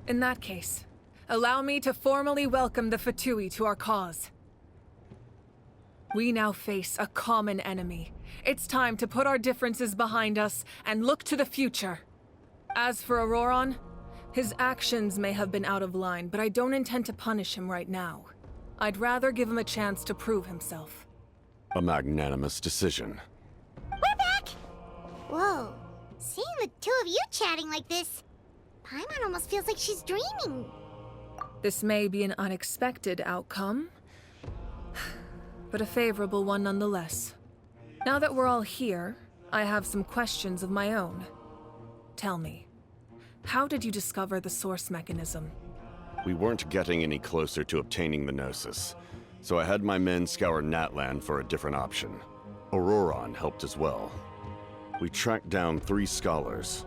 In that case, allow me to formally welcome the Fatui to our cause. We now face a common enemy. It's time to put our differences behind us and look to the future. As for Auroron, his actions may have been out of line, but I don't intend to punish him right now. I'd rather give him a chance to prove himself. A magnanimous decision. We're back! Whoa, seeing the two of you chatting like this, Paimon almost feels like she's dreaming. This may be an unexpected outcome, but a favorable one nonetheless. Now that we're all here, I have some questions of my own. Tell me, how did you discover the source mechanism? We weren't getting any closer to obtaining the Gnosis, so I had my men scour Natlan for a different option. Auroron helped as well. We tracked down 3 scholars,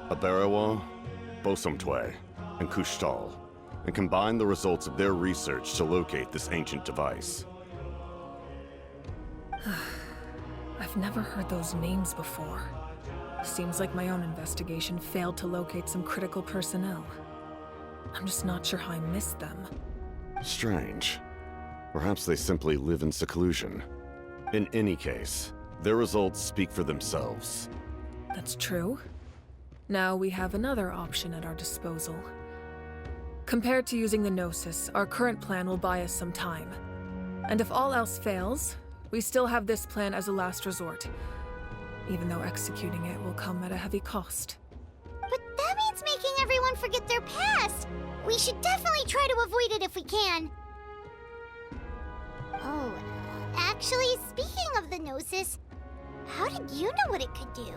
Abarawa, Bosomtwe, and Kushtal, and combined the results of their research to locate this ancient device. I've never heard those names before. Seems like my own investigation failed to locate some critical personnel. I'm just not sure how I missed them. Strange. Perhaps they simply live in seclusion. In any case, their results speak for themselves. That's true. Now we have another option at our disposal. Compared to using the Gnosis, our current plan will buy us some time. And if all else fails, we still have this plan as a last resort, even though executing it will come at a heavy cost. But that means making everyone forget their past! We should definitely try to avoid it if we can. Oh, actually, speaking of the Gnosis, how did you know what it could do?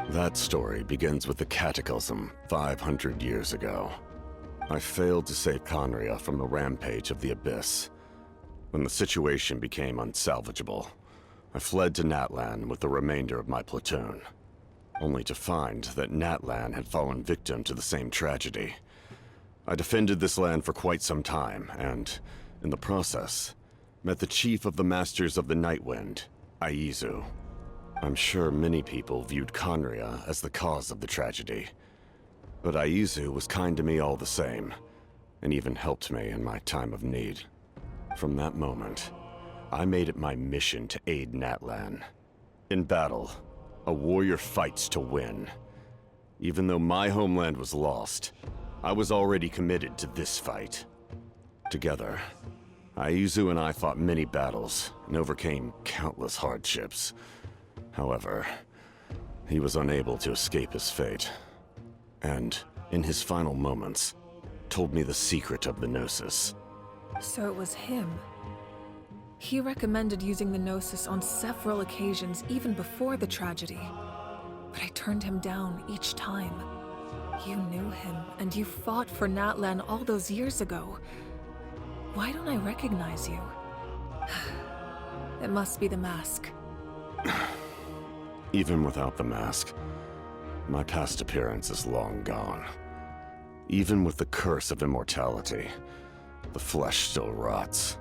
That story begins with the Cataclysm 500 years ago. I failed to save Conria from the rampage of the Abyss. When the situation became unsalvageable, I fled to Natlan with the remainder of my platoon, only to find that Natlan had fallen victim to the same tragedy. I defended this land for quite some time, and, in the process, met the chief of the Masters of the Nightwind, Aizu. I'm sure many people viewed Conria as the cause of the tragedy, but Aizu was kind to me all the same, and even helped me in my time of need. From that moment, I made it my mission to aid Natlan. In battle, a warrior fights to win. Even though my homeland was lost, I was already committed to this fight. Together, Aizu and I fought many battles and overcame countless hardships. However, he was unable to escape his fate, and, in his final moments, told me the secret of the Gnosis. So it was him. He recommended using the Gnosis on several occasions, even before the tragedy. But I turned him down each time. You knew him, and you fought for Natlan all those years ago. Why don't I recognize you? It must be the mask. Even without the mask, my past appearance is long gone. Even with the curse of immortality, the flesh still rots.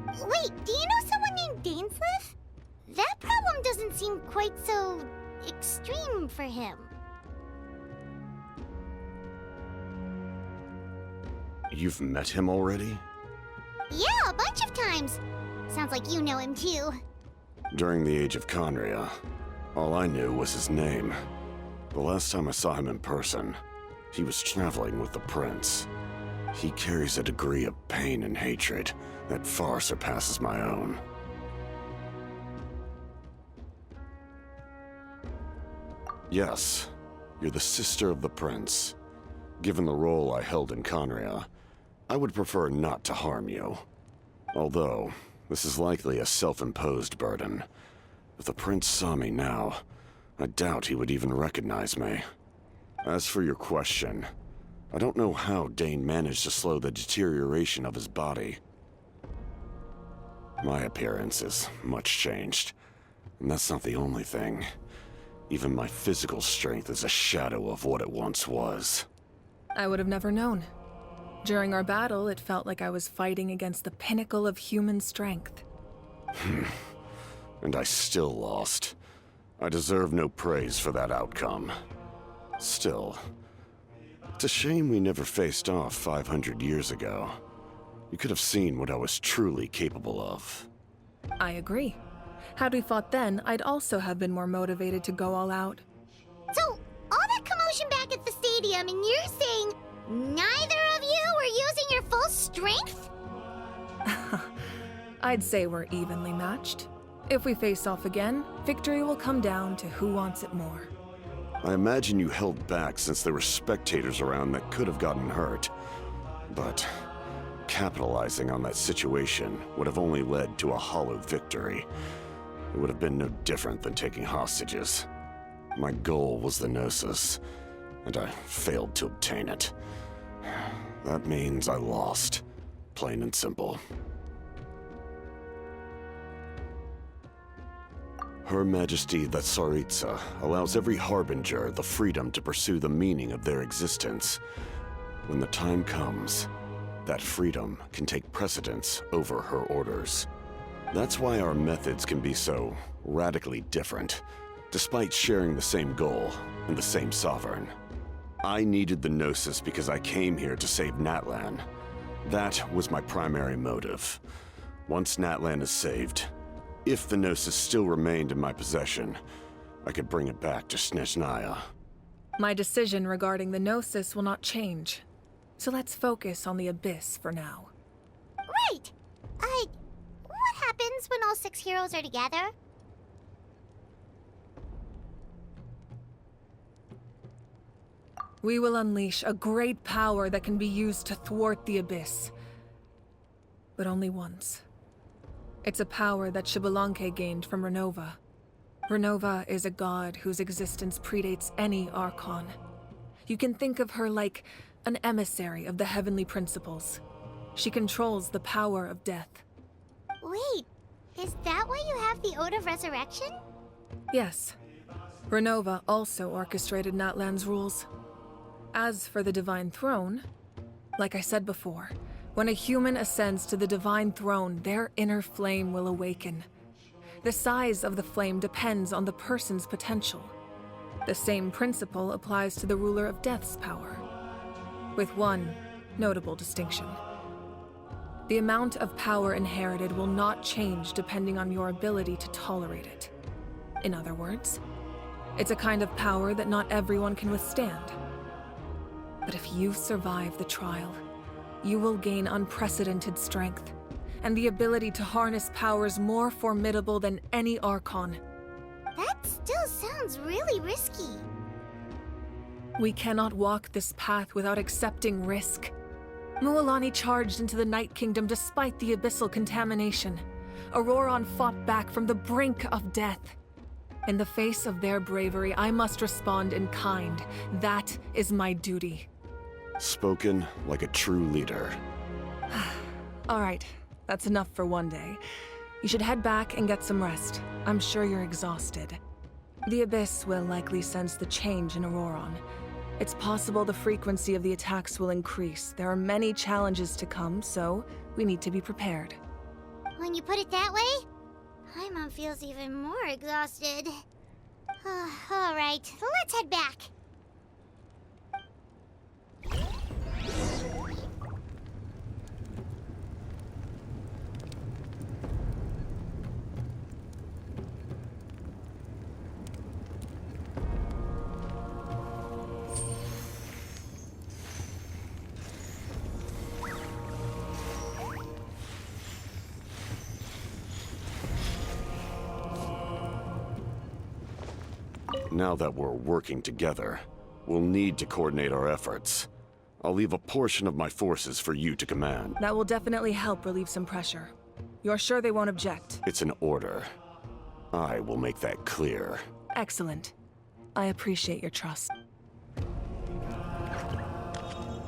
Wait, do you know someone named Dainsleif? That problem doesn't seem quite so extreme for him. You've met him already? Yeah, a bunch of times. Sounds like you know him too. During the age of Conria, all I knew was his name. The last time I saw him in person, he was traveling with the prince. He carries a degree of pain and hatred that far surpasses my own. Yes, you're the sister of the prince. Given the role I held in Conria, I would prefer not to harm you. Although, this is likely a self-imposed burden. If the prince saw me now, I doubt he would even recognize me. As for your question, I don't know how Dane managed to slow the deterioration of his body. My appearance is much changed, and that's not the only thing. Even my physical strength is a shadow of what it once was. I would have never known. During our battle, it felt like I was fighting against the pinnacle of human strength. And I still lost. I deserve no praise for that outcome. Still, It's a shame we never faced off 500 years ago. You could have seen what I was truly capable of. I agree. Had we fought then, I'd also have been more motivated to go all out. So, all that commotion back at the stadium, and you're saying neither of you were using your full strength? I'd say we're evenly matched. If we face off again, victory will come down to who wants it more. I imagine you held back since there were spectators around that could have gotten hurt. But capitalizing on that situation would have only led to a hollow victory. It would have been no different than taking hostages. My goal was the Gnosis, and I failed to obtain it. That means I lost, plain and simple. Her Majesty the Tsaritsa allows every Harbinger the freedom to pursue the meaning of their existence. When the time comes, that freedom can take precedence over her orders. That's why our methods can be so radically different, despite sharing the same goal and the same sovereign. I needed the Gnosis because I came here to save Natlan. That was my primary motive. Once Natlan is saved, if the Gnosis still remained in my possession, I could bring it back to Snezhnaya. My decision regarding the Gnosis will not change. So let's focus on the Abyss for now. Right! What happens when all 6 heroes are together? We will unleash a great power that can be used to thwart the Abyss. But only once. It's a power that Xbalanque gained from Renova. Renova is a god whose existence predates any Archon. You can think of her like an emissary of the heavenly principles. She controls the power of death. Wait, is that why you have the Ode of Resurrection? Yes. Renova also orchestrated Natlan's rules. As for the Divine Throne, like I said before, when a human ascends to the Divine Throne, their inner flame will awaken. The size of the flame depends on the person's potential. The same principle applies to the ruler of Death's power, with one notable distinction. The amount of power inherited will not change depending on your ability to tolerate it. In other words, it's a kind of power that not everyone can withstand. But if you survive the trial, you will gain unprecedented strength, and the ability to harness powers more formidable than any Archon. That still sounds really risky. We cannot walk this path without accepting risk. Mualani charged into the Night Kingdom despite the abyssal contamination. Auroron fought back from the brink of death. In the face of their bravery, I must respond in kind. That is my duty. Spoken like a true leader. All right, that's enough for one day. You should head back and get some rest. I'm sure you're exhausted. The Abyss will likely sense the change in Auroron. It's possible the frequency of the attacks will increase. There are many challenges to come, so we need to be prepared. When you put it that way, Paimon feels even more exhausted. All right, let's head back. Now that we're working together, we'll need to coordinate our efforts. I'll leave a portion of my forces for you to command. That will definitely help relieve some pressure. You're sure they won't object? It's an order. I will make that clear. Excellent. I appreciate your trust.